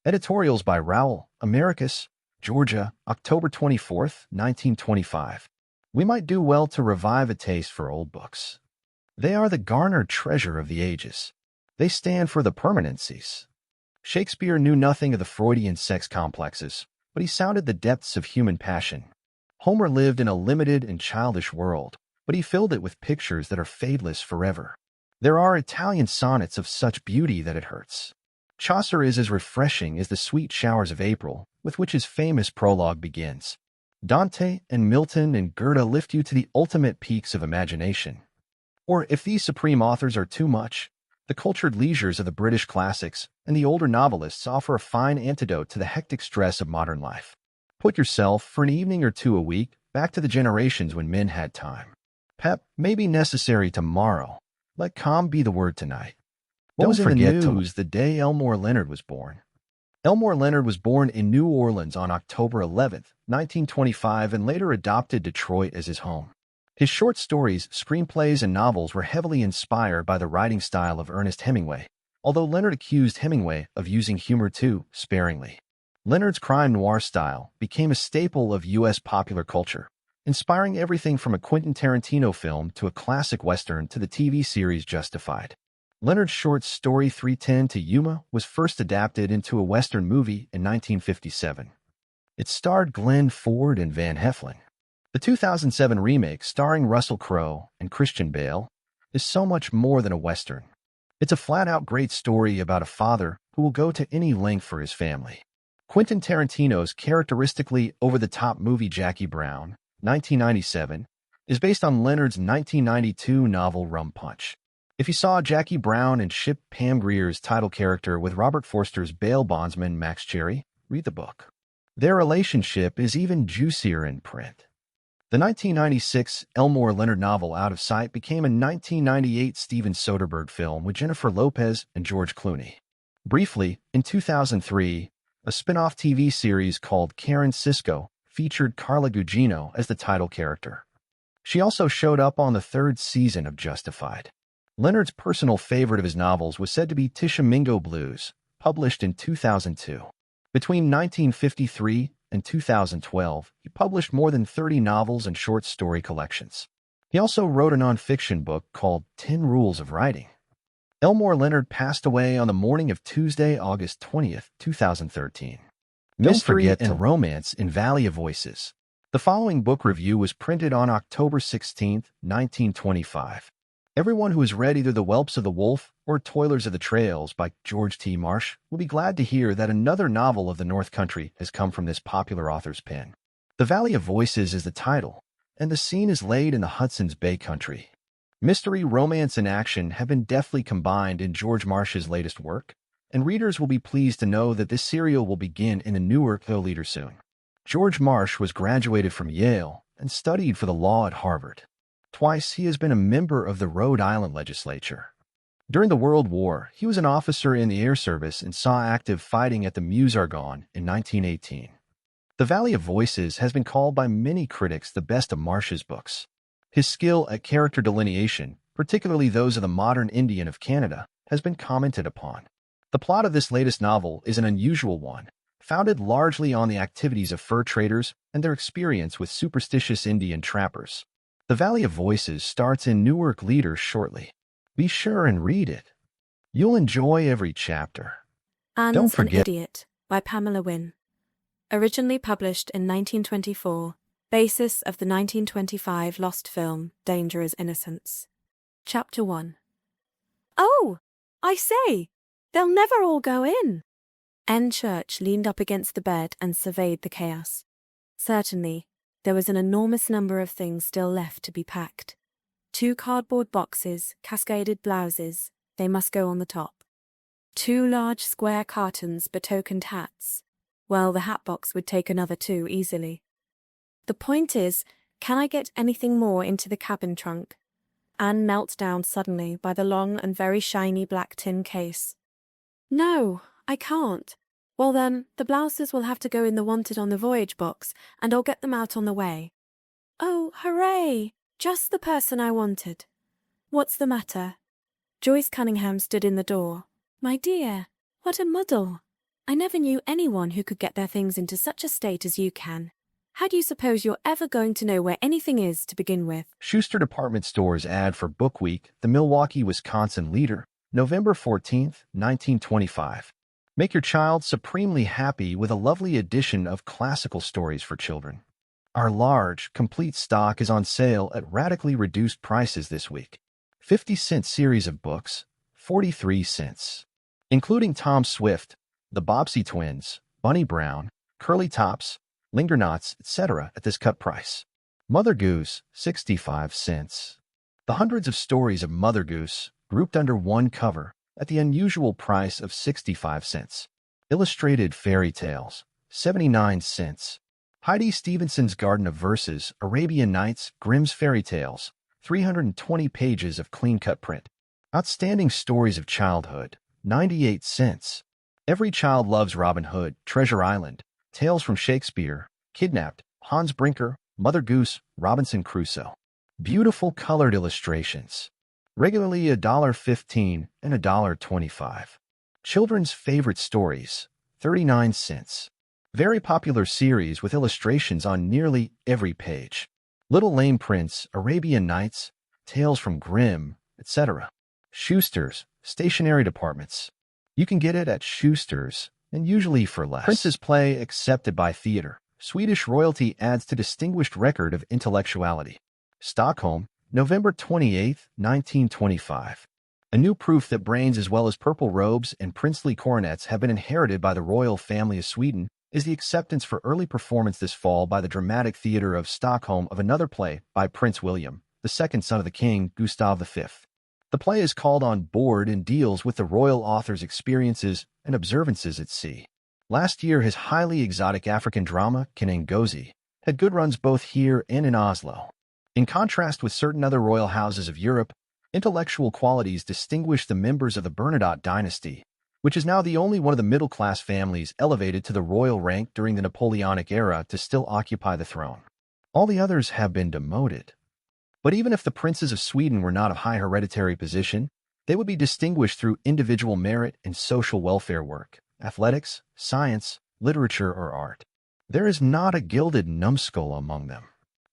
Editorials by Rowell, Americus, Georgia, October 24th, 1925. We might do well to revive a taste for old books. They are the garnered treasure of the ages. They stand for the permanencies. Shakespeare knew nothing of the Freudian sex complexes, but he sounded the depths of human passion. Homer lived in a limited and childish world, but he filled it with pictures that are fadeless forever. There are Italian sonnets of such beauty that it hurts. Chaucer is as refreshing as the sweet showers of April, with which his famous prologue begins. Dante and Milton and Goethe lift you to the ultimate peaks of imagination. Or, if these supreme authors are too much, the cultured leisures of the British classics and the older novelists offer a fine antidote to the hectic stress of modern life. Put yourself, for an evening or two a week, back to the generations when men had time. Pep may be necessary tomorrow. Let calm be the word tonight. Don't forget the news the day Elmore Leonard was born. Elmore Leonard was born in New Orleans on October 11, 1925, and later adopted Detroit as his home. His short stories, screenplays, and novels were heavily inspired by the writing style of Ernest Hemingway, although Leonard accused Hemingway of using humor too sparingly. Leonard's crime noir style became a staple of U.S. popular culture, inspiring everything from a Quentin Tarantino film to a classic Western to the TV series Justified. Leonard's short story 3:10 to Yuma was first adapted into a Western movie in 1957. It starred Glenn Ford and Van Heflin. The 2007 remake, starring Russell Crowe and Christian Bale, is so much more than a Western. It's a flat-out great story about a father who will go to any length for his family. Quentin Tarantino's characteristically over-the-top movie Jackie Brown, 1997, is based on Leonard's 1992 novel Rum Punch. If you saw Jackie Brown and ship Pam Grier's title character with Robert Forster's bail bondsman Max Cherry, read the book. Their relationship is even juicier in print. The 1996 Elmore Leonard novel Out of Sight became a 1998 Steven Soderbergh film with Jennifer Lopez and George Clooney. Briefly, in 2003, a spin-off TV series called Karen Cisco featured Carla Gugino as the title character. She also showed up on the third season of Justified. Leonard's personal favorite of his novels was said to be Tishomingo Blues, published in 2002. Between 1953 and 2012, he published more than 30 novels and short story collections. He also wrote a nonfiction book called 10 Rules of Writing. Elmore Leonard passed away on the morning of Tuesday, August 20th, 2013. Mystery and Romance in Valley of Voices. The following book review was printed on October 16, 1925. Everyone who has read either The Whelps of the Wolf or Toilers of the Trails by George T. Marsh will be glad to hear that another novel of the North Country has come from this popular author's pen. The Valley of Voices is the title, and the scene is laid in the Hudson's Bay country. Mystery, romance, and action have been deftly combined in George Marsh's latest work, and readers will be pleased to know that this serial will begin in a newer leader soon. George Marsh was graduated from Yale and studied for the law at Harvard. Twice he has been a member of the Rhode Island legislature. During the World War, he was an officer in the Air Service and saw active fighting at the Meuse-Argonne in 1918. The Valley of Voices has been called by many critics the best of Marsh's books. His skill at character delineation, particularly those of the modern Indian of Canada, has been commented upon. The plot of this latest novel is an unusual one, founded largely on the activities of fur traders and their experience with superstitious Indian trappers. The Valley of Voices starts in Newark Leader shortly. Be sure and read it. You'll enjoy every chapter. Anne's an Idiot by Pamela Wynne. Originally published in 1924, basis of the 1925 lost film Dangerous Innocence. Chapter 1. Oh, I say, they'll never all go in. Anne Church leaned up against the bed and surveyed the chaos. Certainly, there was an enormous number of things still left to be packed. 2 cardboard boxes, cascaded blouses, they must go on the top. 2 large square cartons betokened hats. Well, the hat box would take another 2 easily. The point is, can I get anything more into the cabin trunk? Anne knelt down suddenly by the long and very shiny black tin case. No, I can't. Well then, the blouses will have to go in the wanted on the voyage box, and I'll get them out on the way. Oh, hooray! Just the person I wanted. What's the matter? Joyce Cunningham stood in the door. My dear, what a muddle. I never knew anyone who could get their things into such a state as you can. How do you suppose you're ever going to know where anything is to begin with? Schuster Department Stores ad for Book Week, the Milwaukee, Wisconsin leader, November 14th, 1925. Make your child supremely happy with a lovely edition of classical stories for children. Our large, complete stock is on sale at radically reduced prices this week. 50-cent series of books, 43 cents. Including Tom Swift, the Bobbsey Twins, Bunny Brown, Curly Tops, Lingernauts, etc. at this cut price. Mother Goose, 65 cents. The hundreds of stories of Mother Goose, grouped under one cover, at the unusual price of 65 cents. Illustrated Fairy Tales, 79 cents. Heidi Stevenson's Garden of Verses, Arabian Nights, Grimm's Fairy Tales, 320 pages of clean-cut print. Outstanding Stories of Childhood, 98 cents. Every Child Loves Robin Hood, Treasure Island, Tales from Shakespeare, Kidnapped, Hans Brinker, Mother Goose, Robinson Crusoe. Beautiful colored illustrations. Regularly $1.15 and $1.25. Children's Favorite Stories, 39 cents. Very popular series with illustrations on nearly every page. Little Lame Prince, Arabian Nights, Tales from Grimm, etc. Schuster's, stationery departments. You can get it at Schuster's, and usually for less. Prince's Play accepted by theater. Swedish royalty adds to distinguished record of intellectuality. Stockholm, November 28, 1925. A new proof that brains as well as purple robes and princely coronets have been inherited by the royal family of Sweden is the acceptance for early performance this fall by the Dramatic Theatre of Stockholm of another play by Prince William, the second son of the king, Gustav V. The play is called On Board and deals with the royal author's experiences and observances at sea. Last year, his highly exotic African drama, Kinangozi, had good runs both here and in Oslo. In contrast with certain other royal houses of Europe, intellectual qualities distinguish the members of the Bernadotte dynasty, which is now the only one of the middle-class families elevated to the royal rank during the Napoleonic era to still occupy the throne. All the others have been demoted. But even if the princes of Sweden were not of high hereditary position, they would be distinguished through individual merit in social welfare work, athletics, science, literature, or art. There is not a gilded numbskull among them.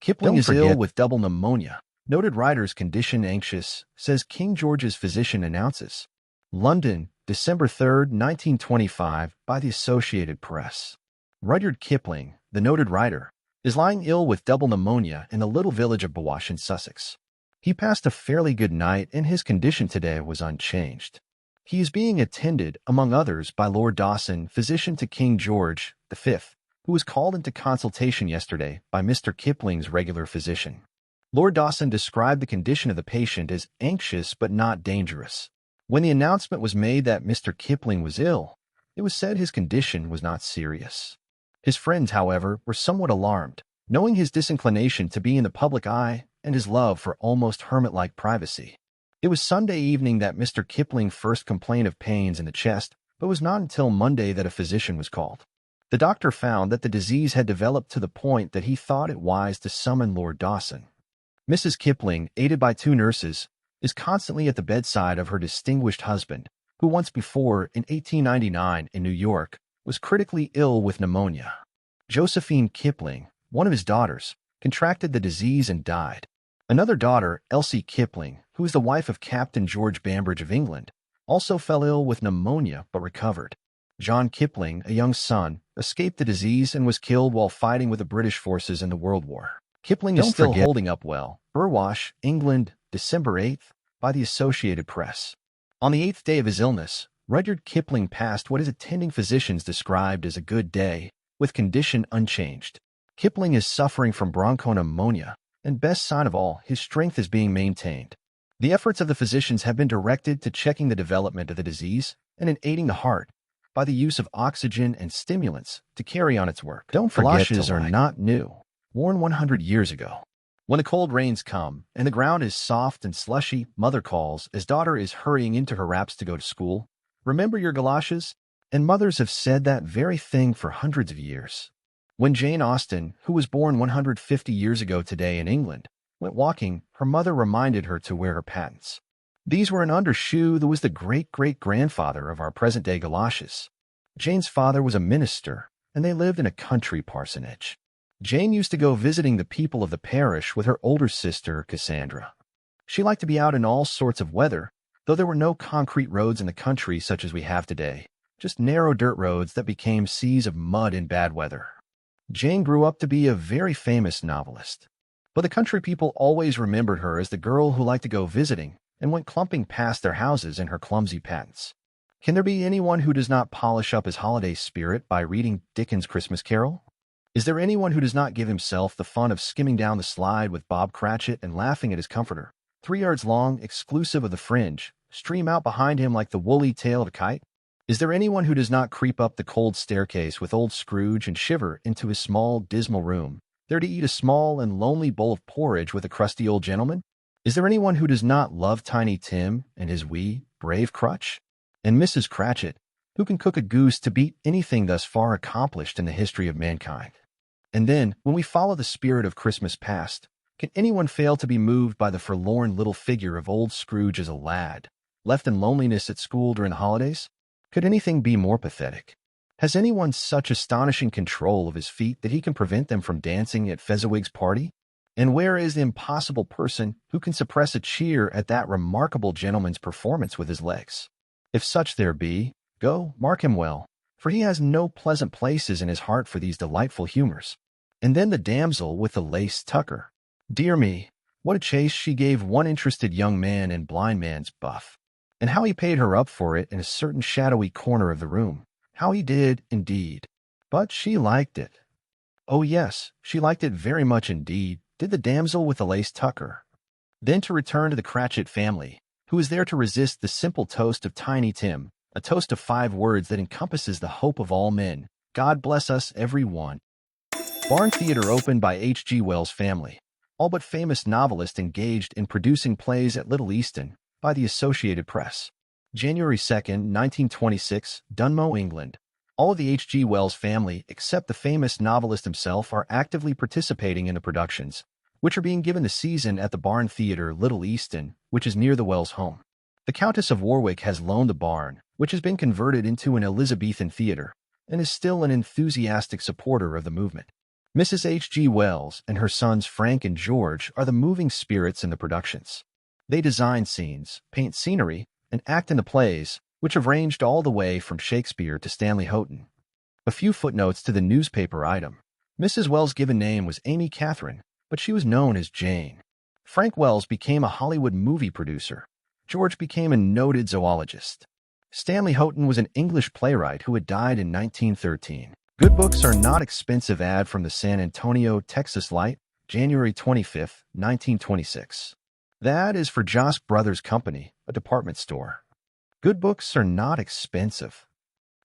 Kipling is ill with double pneumonia. Noted writer's condition anxious, says King George's physician announces. London, December 3, 1925, by the Associated Press. Rudyard Kipling, the noted writer, is lying ill with double pneumonia in the little village of Bawash in Sussex. He passed a fairly good night and his condition today was unchanged. He is being attended, among others, by Lord Dawson, physician to King George V, who was called into consultation yesterday by Mr. Kipling's regular physician. Lord Dawson described the condition of the patient as anxious but not dangerous. When the announcement was made that Mr. Kipling was ill, it was said his condition was not serious. His friends, however, were somewhat alarmed, knowing his disinclination to be in the public eye and his love for almost hermit-like privacy. It was Sunday evening that Mr. Kipling first complained of pains in the chest, but it was not until Monday that a physician was called. The doctor found that the disease had developed to the point that he thought it wise to summon Lord Dawson. Mrs. Kipling, aided by 2 nurses, is constantly at the bedside of her distinguished husband, who once before, in 1899 in New York, was critically ill with pneumonia. Josephine Kipling, one of his daughters, contracted the disease and died. Another daughter, Elsie Kipling, who is the wife of Captain George Bambridge of England, also fell ill with pneumonia but recovered. John Kipling, a young son, escaped the disease and was killed while fighting with the British forces in the World War. Kipling is still holding up well. Burwash, England, December 8th, by the Associated Press. On the 8th day of his illness, Rudyard Kipling passed what his attending physicians described as a good day, with condition unchanged. Kipling is suffering from bronchopneumonia, and best sign of all, his strength is being maintained. The efforts of the physicians have been directed to checking the development of the disease and in aiding the heart by the use of oxygen and stimulants to carry on its work. Don't forget galoshes are not new, worn 100 years ago. When the cold rains come and the ground is soft and slushy, mother calls as daughter is hurrying into her wraps to go to school. Remember your galoshes? And mothers have said that very thing for hundreds of years. When Jane Austen, who was born 150 years ago today in England, went walking, her mother reminded her to wear her pattens. These were an undershoe that was the great-great-grandfather of our present-day galoshes. Jane's father was a minister, and they lived in a country parsonage. Jane used to go visiting the people of the parish with her older sister, Cassandra. She liked to be out in all sorts of weather, though there were no concrete roads in the country such as we have today, just narrow dirt roads that became seas of mud in bad weather. Jane grew up to be a very famous novelist, but the country people always remembered her as the girl who liked to go visiting and went clumping past their houses in her clumsy pattens. Can there be anyone who does not polish up his holiday spirit by reading Dickens' Christmas Carol? Is there anyone who does not give himself the fun of skimming down the slide with Bob Cratchit and laughing at his comforter, 3 yards long, exclusive of the fringe, stream out behind him like the woolly tail of a kite? Is there anyone who does not creep up the cold staircase with old Scrooge and shiver into his small, dismal room, there to eat a small and lonely bowl of porridge with a crusty old gentleman? Is there anyone who does not love Tiny Tim and his wee, brave crutch? And Mrs. Cratchit, who can cook a goose to beat anything thus far accomplished in the history of mankind? And then, when we follow the spirit of Christmas past, can anyone fail to be moved by the forlorn little figure of old Scrooge as a lad, left in loneliness at school during the holidays? Could anything be more pathetic? Has anyone such astonishing control of his feet that he can prevent them from dancing at Fezziwig's party? And where is the impossible person who can suppress a cheer at that remarkable gentleman's performance with his legs? If such there be, go, mark him well, for he has no pleasant places in his heart for these delightful humors. And then the damsel with the lace tucker. Dear me, what a chase she gave one interested young man in blind man's buff. And how he paid her up for it in a certain shadowy corner of the room. How he did, indeed. But she liked it. Oh yes, she liked it very much indeed, did the damsel with the lace tucker. Then to return to the Cratchit family, who is there to resist the simple toast of Tiny Tim, a toast of 5 words that encompasses the hope of all men. God bless us, every one. Barn Theatre opened by H.G. Wells' family, all but famous novelist engaged in producing plays at Little Easton, by the Associated Press. January 2, 1926, Dunmow, England. All of the H.G. Wells family, except the famous novelist himself, are actively participating in the productions, which are being given the season at the Barn Theatre, Little Easton, which is near the Wells home. The Countess of Warwick has loaned the barn, which has been converted into an Elizabethan theatre, and is still an enthusiastic supporter of the movement. Mrs. H.G. Wells and her sons Frank and George are the moving spirits in the productions. They design scenes, paint scenery, and act in the plays, which have ranged all the way from Shakespeare to Stanley Houghton. A few footnotes to the newspaper item. Mrs. Wells' given name was Amy Catherine, but she was known as Jane. Frank Wells became a Hollywood movie producer. George became a noted zoologist. Stanley Houghton was an English playwright who had died in 1913. Good books are not expensive. Ad from the San Antonio, Texas Light, January 25, 1926. The ad is for Josk Brothers Company, a department store. Good books are not expensive.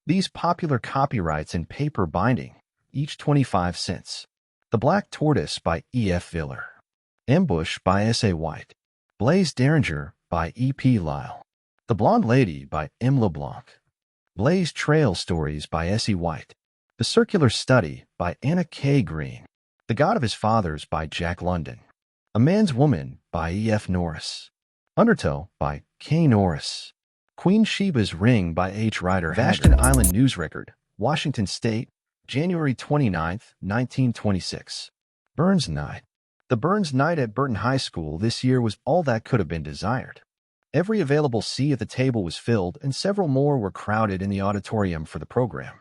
These popular copyrights in paper binding, each 25 cents. The Black Tortoise by E.F. Viller. Ambush by S.A. White. Blaise Derringer by E.P. Lyle. The Blonde Lady by M. LeBlanc. Blaze Trail Stories by S.E. White. The Circular Study by Anna K. Green. The God of His Fathers by Jack London. A Man's Woman by E.F. Norris. Undertow by K. Norris. Queen Sheba's Ring by H. Rider Haggard. Vashton Island News Record, Washington State, January 29, 1926. Burns Night. The Burns Night at Burton High School this year was all that could have been desired. Every available seat at the table was filled, and several more were crowded in the auditorium for the program.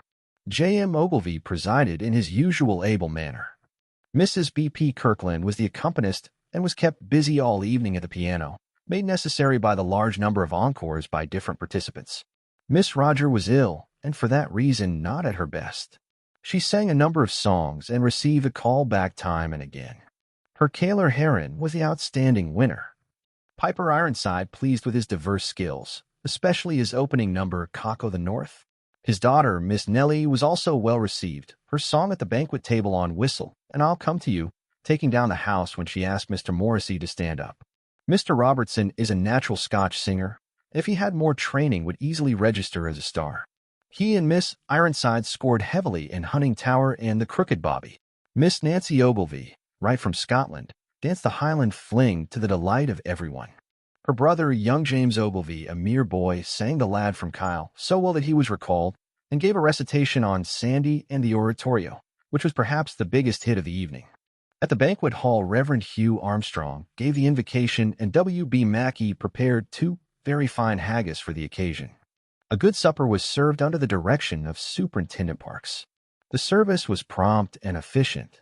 J.M. Ogilvy presided in his usual able manner. Mrs. B.P. Kirkland was the accompanist and was kept busy all evening at the piano, made necessary by the large number of encores by different participants. Miss Roger was ill, and for that reason not at her best. She sang a number of songs and received a call back time and again. Her Kaler Heron was the outstanding winner. Piper Ironside pleased with his diverse skills, especially his opening number, Cock o' the North. His daughter, Miss Nellie, was also well received. Her song at the banquet table on Whistle, and I'll Come to You, taking down the house when she asked Mr. Morrissey to stand up. Mr. Robertson is a natural Scotch singer. If he had more training, would easily register as a star. He and Miss Ironside scored heavily in Hunting Tower and The Crooked Bobby. Miss Nancy Ogilvy, right from Scotland, danced the Highland Fling to the delight of everyone. Her brother, young James Ogilvy, a mere boy, sang The Lad from Kyle so well that he was recalled, and gave a recitation on Sandy and the Oratorio, which was perhaps the biggest hit of the evening. At the banquet hall, Reverend Hugh Armstrong gave the invocation and W.B. Mackey prepared 2 very fine haggis for the occasion. A good supper was served under the direction of Superintendent Parks. The service was prompt and efficient.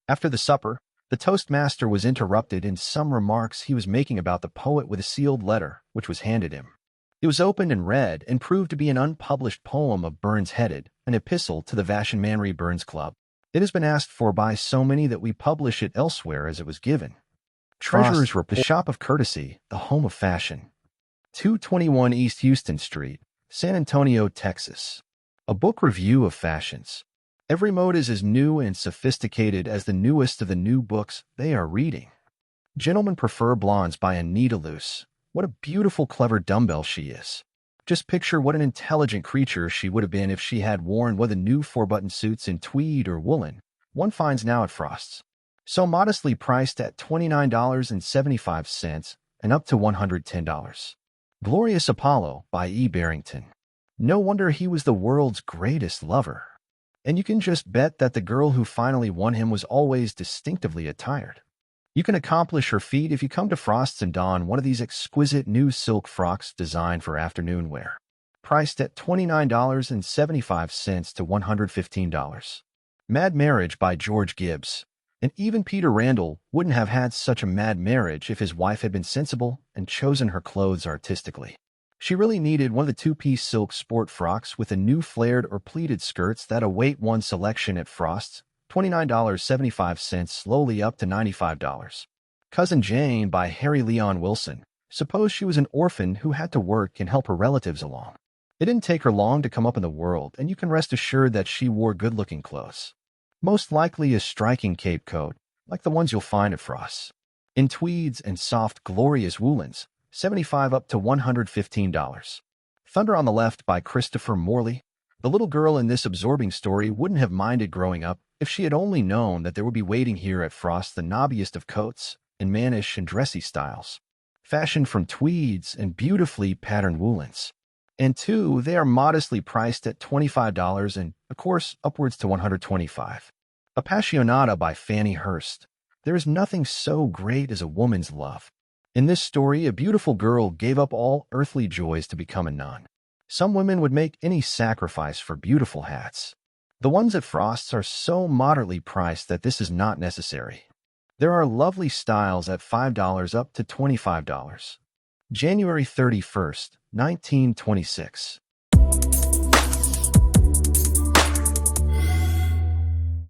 After the supper, the toastmaster was interrupted in some remarks he was making about the poet with a sealed letter, which was handed him. It was opened and read and proved to be an unpublished poem of Burns headed, an epistle to the Vashon Manry Burns Club. It has been asked for by so many that we publish it elsewhere as it was given. Treasurer's Report, the Shop of Courtesy, the Home of Fashion. 221 East Houston Street, San Antonio, Texas. A book review of fashions. Every mode is as new and sophisticated as the newest of the new books they are reading. Gentlemen prefer blondes by Anita Luce. What a beautiful, clever dumbbell she is. Just picture what an intelligent creature she would have been if she had worn one of the new 4-button suits in tweed or woolen one finds now at Frost's. So modestly priced at $29.75 and up to $110. Glorious Apollo by E. Barrington. No wonder he was the world's greatest lover. And you can just bet that the girl who finally won him was always distinctively attired. You can accomplish her feat if you come to Frost's and don one of these exquisite new silk frocks designed for afternoon wear. Priced at $29.75 to $115. Mad Marriage by George Gibbs. And even Peter Randall wouldn't have had such a mad marriage if his wife had been sensible and chosen her clothes artistically. She really needed one of the 2-piece silk sport frocks with the new flared or pleated skirts that await one selection at Frost's, $29.75 slowly up to $95. Cousin Jane by Harry Leon Wilson. Suppose she was an orphan who had to work and help her relatives along. It didn't take her long to come up in the world, and you can rest assured that she wore good-looking clothes. Most likely a striking cape coat, like the ones you'll find at Frost's. In tweeds and soft, glorious woolens, $75 up to $115. Thunder on the Left by Christopher Morley. The little girl in this absorbing story wouldn't have minded growing up if she had only known that there would be waiting here at Frost the knobbiest of coats in mannish and dressy styles, fashioned from tweeds and beautifully patterned woolens. And 2, they are modestly priced at $25 and, of course, upwards to $125. Appassionata by Fannie Hurst. There is nothing so great as a woman's love. In this story, a beautiful girl gave up all earthly joys to become a nun. Some women would make any sacrifice for beautiful hats. The ones at Frost's are so moderately priced that this is not necessary. There are lovely styles at $5 up to $25. January 31st, 1926.